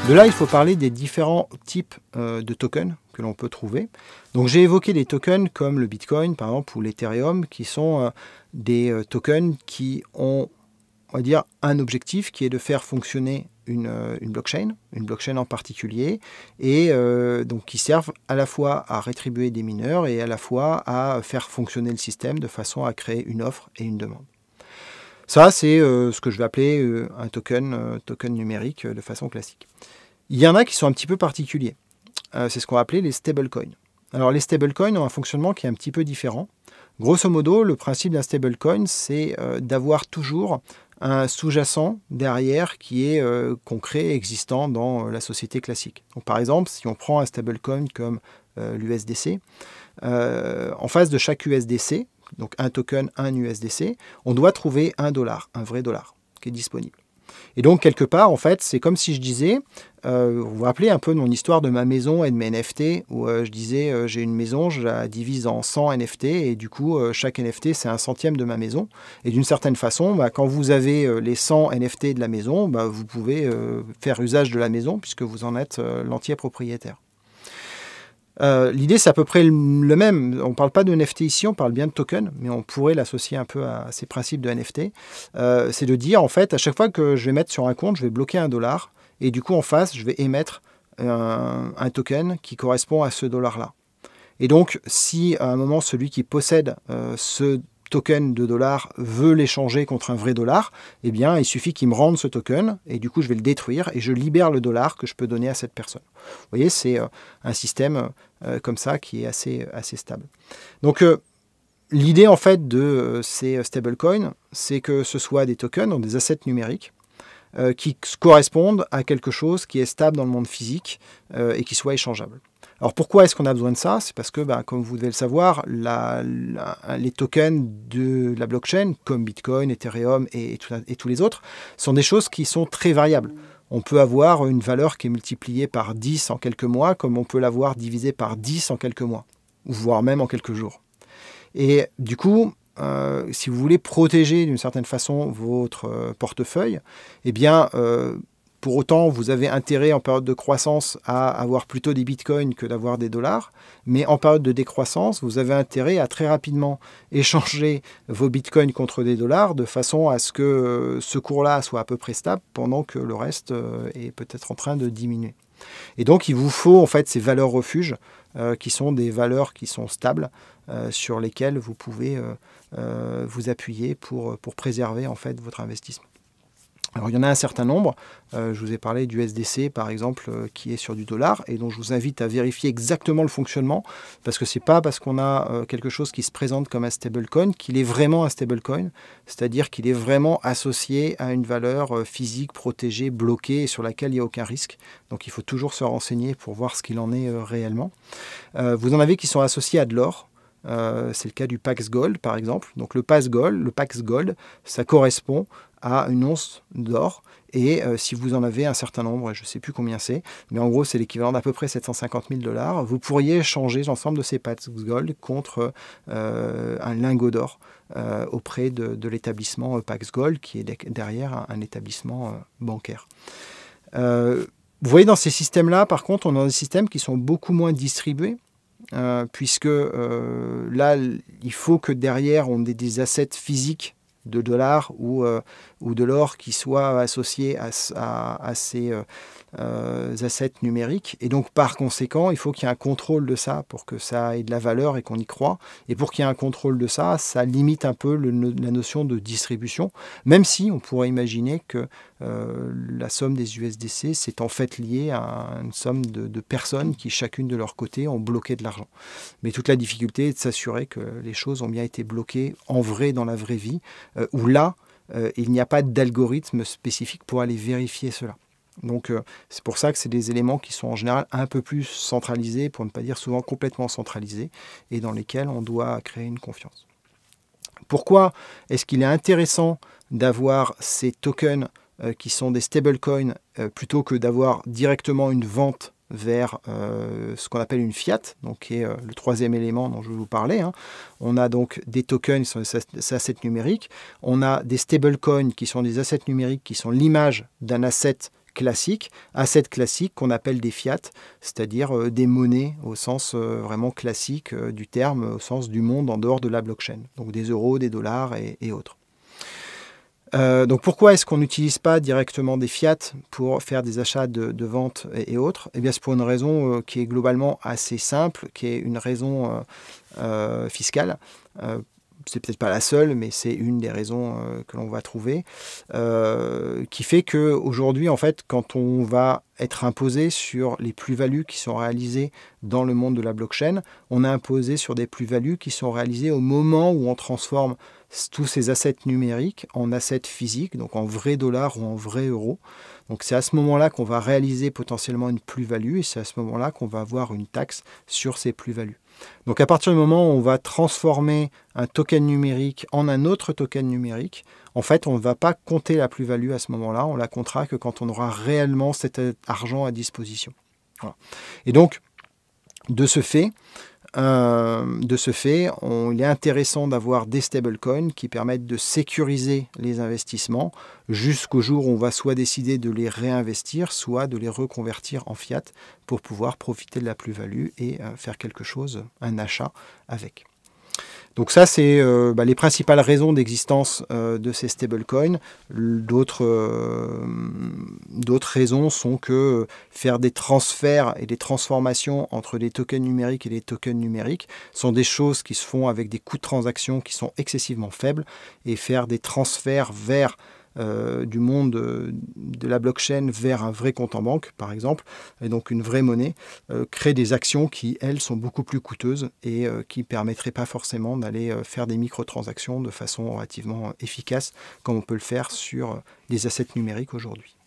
De là, il faut parler des différents types de tokens que l'on peut trouver. Donc j'ai évoqué des tokens comme le Bitcoin, par exemple, ou l'Ethereum, qui sont des tokens qui ont, on va dire, un objectif qui est de faire fonctionner une blockchain en particulier, et donc qui servent à la fois à rétribuer des mineurs et à la fois à faire fonctionner le système de façon à créer une offre et une demande. Ça, c'est ce que je vais appeler un token numérique de façon classique. Il y en a qui sont un petit peu particuliers. C'est ce qu'on va appeler les stablecoins. Alors, les stablecoins ont un fonctionnement qui est un petit peu différent. Grosso modo, le principe d'un stablecoin, c'est d'avoir toujours un sous-jacent derrière qui est concret, existant dans la société classique. Donc, par exemple, si on prend un stablecoin comme l'USDC, en face de chaque USDC, donc un token, un USDC, on doit trouver un dollar, un vrai dollar, qui est disponible. Et donc, quelque part, en fait, c'est comme si je disais, vous vous rappelez un peu de mon histoire de ma maison et de mes NFT, où je disais, j'ai une maison, je la divise en 100 NFT, et du coup, chaque NFT, c'est un centième de ma maison. Et d'une certaine façon, quand vous avez les 100 NFT de la maison, vous pouvez faire usage de la maison, puisque vous en êtes l'entier propriétaire. L'idée, c'est à peu près le même. On ne parle pas de NFT ici, on parle bien de token, mais on pourrait l'associer un peu à ces principes de NFT. C'est de dire, en fait, à chaque fois que je vais mettre sur un compte, je vais bloquer un dollar, et du coup, en face, je vais émettre un token qui correspond à ce dollar-là. Et donc, si à un moment, celui qui possède ce token de dollar veut l'échanger contre un vrai dollar, eh bien, il suffit qu'il me rende ce token, et du coup, je vais le détruire, et je libère le dollar que je peux donner à cette personne. Vous voyez, c'est un système comme ça qui est assez stable. Donc, l'idée, en fait, de ces stablecoins, c'est que ce soit des tokens, donc des assets numériques, qui correspondent à quelque chose qui est stable dans le monde physique et qui soit échangeable. Alors pourquoi est-ce qu'on a besoin de ça? C'est parce que, comme vous devez le savoir, les tokens de la blockchain, comme Bitcoin, Ethereum et tous les autres, sont des choses qui sont très variables. On peut avoir une valeur qui est multipliée par 10 en quelques mois, comme on peut l'avoir divisée par 10 en quelques mois, voire même en quelques jours. Et du coup, si vous voulez protéger d'une certaine façon votre portefeuille, eh bien, pour autant, vous avez intérêt en période de croissance à avoir plutôt des bitcoins que d'avoir des dollars. Mais en période de décroissance, vous avez intérêt à très rapidement échanger vos bitcoins contre des dollars de façon à ce que ce cours-là soit à peu près stable pendant que le reste est peut-être en train de diminuer. Et donc, il vous faut en fait ces valeurs refuges qui sont des valeurs qui sont stables sur lesquelles vous pouvez vous appuyer pour préserver en fait votre investissement. Alors, il y en a un certain nombre. Je vous ai parlé du SDC, par exemple, qui est sur du dollar, et dont je vous invite à vérifier exactement le fonctionnement, parce que ce n'est pas parce qu'on a quelque chose qui se présente comme un stablecoin qu'il est vraiment un stablecoin, c'est-à-dire qu'il est vraiment associé à une valeur physique, protégée, bloquée, et sur laquelle il n'y a aucun risque. Donc, il faut toujours se renseigner pour voir ce qu'il en est réellement. Vous en avez qui sont associés à de l'or. C'est le cas du Pax Gold, par exemple. Donc, le Pax Gold, ça correspond à une once d'or, et si vous en avez un certain nombre, je ne sais plus combien c'est, mais en gros c'est l'équivalent d'à peu près 750 000 $, vous pourriez échanger l'ensemble de ces Pax Gold contre un lingot d'or auprès de l'établissement Pax Gold, qui est derrière un établissement bancaire. Vous voyez, dans ces systèmes-là, par contre, on a des systèmes qui sont beaucoup moins distribués, puisque là, il faut que derrière, on ait des assets physiques de dollars ou de l'or qui soient associés à ces assets numériques. Et donc, par conséquent, il faut qu'il y ait un contrôle de ça pour que ça ait de la valeur et qu'on y croit. Et pour qu'il y ait un contrôle de ça, ça limite un peu la notion de distribution, même si on pourrait imaginer que la somme des USDC, c'est en fait lié à une somme de personnes qui, chacune de leur côté, ont bloqué de l'argent. Mais toute la difficulté est de s'assurer que les choses ont bien été bloquées en vrai, dans la vraie vie, où là, il n'y a pas d'algorithme spécifique pour aller vérifier cela. Donc, c'est pour ça que c'est des éléments qui sont en général un peu plus centralisés, pour ne pas dire souvent complètement centralisés, et dans lesquels on doit créer une confiance. Pourquoi est-ce qu'il est intéressant d'avoir ces tokens qui sont des stablecoins plutôt que d'avoir directement une vente vers ce qu'on appelle une fiat, donc qui est le troisième élément dont je vais vous parler. On a donc des tokens qui sont des assets numériques, on a des stablecoins qui sont des assets numériques qui sont l'image d'un asset classiques, assets classiques qu'on appelle des fiat, c'est-à-dire des monnaies au sens vraiment classique du terme, au sens du monde en dehors de la blockchain, donc des euros, des dollars et autres. Donc pourquoi est-ce qu'on n'utilise pas directement des fiat pour faire des achats de vente et autres? Eh bien c'est pour une raison qui est globalement assez simple, qui est une raison fiscale. C'est peut-être pas la seule, mais c'est une des raisons que l'on va trouver, qui fait qu'aujourd'hui, en fait, quand on va être imposé sur les plus-values qui sont réalisées dans le monde de la blockchain, on est imposé sur des plus-values qui sont réalisées au moment où on transforme tous ces assets numériques en assets physiques, donc en vrais dollars ou en vrais euros. Donc c'est à ce moment-là qu'on va réaliser potentiellement une plus-value et c'est à ce moment-là qu'on va avoir une taxe sur ces plus-values. Donc à partir du moment où on va transformer un token numérique en un autre token numérique, en fait on ne va pas compter la plus-value à ce moment-là, on la comptera que quand on aura réellement cet argent à disposition. Voilà. Et donc de ce fait, il est intéressant d'avoir des stablecoins qui permettent de sécuriser les investissements jusqu'au jour où on va soit décider de les réinvestir, soit de les reconvertir en fiat pour pouvoir profiter de la plus-value et faire quelque chose, un achat avec. Donc ça, c'est les principales raisons d'existence de ces stablecoins. D'autres raisons sont que faire des transferts et des transformations entre des tokens numériques et des tokens numériques sont des choses qui se font avec des coûts de transaction qui sont excessivement faibles. Et faire des transferts vers du monde de la blockchain vers un vrai compte en banque, par exemple, et donc une vraie monnaie, crée des actions qui, elles, sont beaucoup plus coûteuses et qui ne permettraient pas forcément d'aller faire des microtransactions de façon relativement efficace, comme on peut le faire sur des assets numériques aujourd'hui.